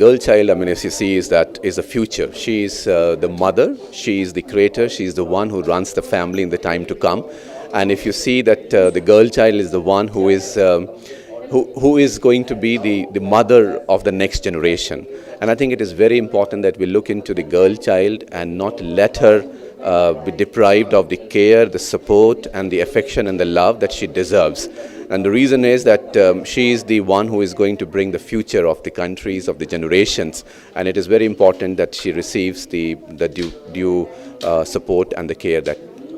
girl child, I mean, as you see, is the future. She is the mother, she is the creator, she is the one who runs the family in the time to come. And if you see that the girl child is the one who is going to be the mother of the next generation. And I think it is very important that we look into the girl child and not let her be deprived of the care, the support, and the affection and the love that she deserves. And the reason is that she is the one who is going to bring the future of the countries, of the generations. And it is very important that she receives the due support and the care.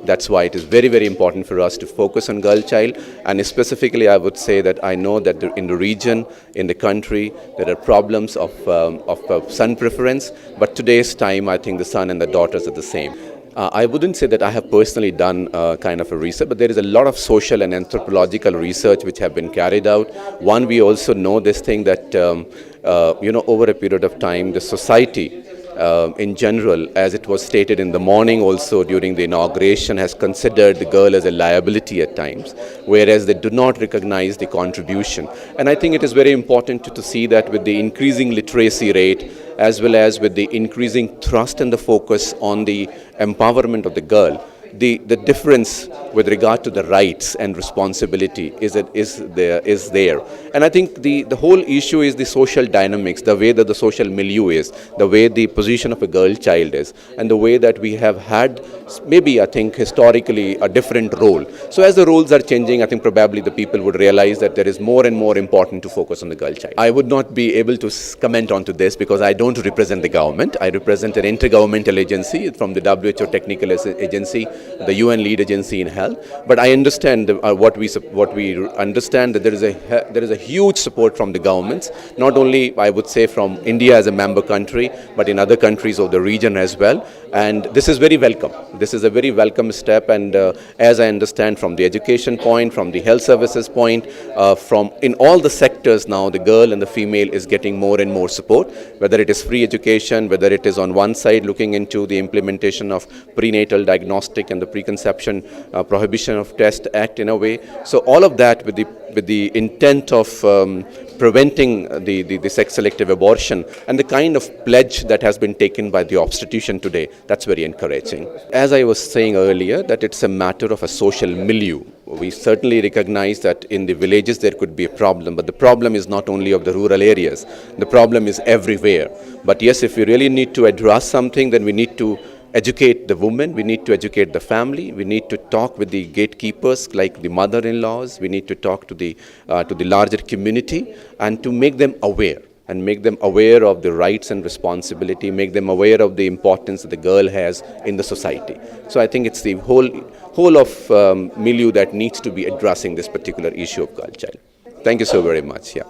That's why it is very, very important for us to focus on girl child. And specifically, I would say that I know that in the region, in the country, there are problems of son preference. But today's time, I think the son and the daughters are the same. I wouldn't say that I have personally done kind of a research, but there is a lot of social and anthropological research which have been carried out. One, we also know this thing that, over a period of time, the society in general, as it was stated in the morning also during the inauguration, has considered the girl as a liability at times, whereas they do not recognize the contribution. And I think it is very important to see that with the increasing literacy rate, as well as with the increasing thrust and the focus on the empowerment of the girl, the difference with regard to the rights and responsibility is there. And I think the whole issue is the social dynamics, the way that the social milieu is, the way the position of a girl child is, and the way that we have had maybe, I think, historically a different role. So as the roles are changing, I think probably the people would realize that there is more and more important to focus on the girl child. I would not be able to comment on to this because I don't represent the government. I represent an intergovernmental agency from the WHO Technical Agency, the UN lead agency in health. But I understand what we understand, that there is a huge support from the governments, not only I would say from India as a member country, but in other countries of the region as well. And this is very welcome. This is a very welcome step. And as I understand from the education point, from the health services point, from in all the sectors now, the girl and the female is getting more and more support, whether it is free education, whether it is on one side looking into the implementation of prenatal diagnostic and the preconception prohibition of test act in a way. So all of that with the intent of preventing the sex selective abortion and the kind of pledge that has been taken by the obstetrician today, that's very encouraging. As I was saying earlier, that it's a matter of a social milieu. We certainly recognize that in the villages there could be a problem, but the problem is not only of the rural areas. The problem is everywhere. But yes, if we really need to address something, then we need to educate the women, we need to educate the family, we need to talk with the gatekeepers like the mother-in-laws, we need to talk to the larger community and to make them aware. And make them aware of the rights and responsibility, make them aware of the importance that the girl has in the society. So I think it's the whole of milieu that needs to be addressing this particular issue of girl child. Thank you so very much. Yeah.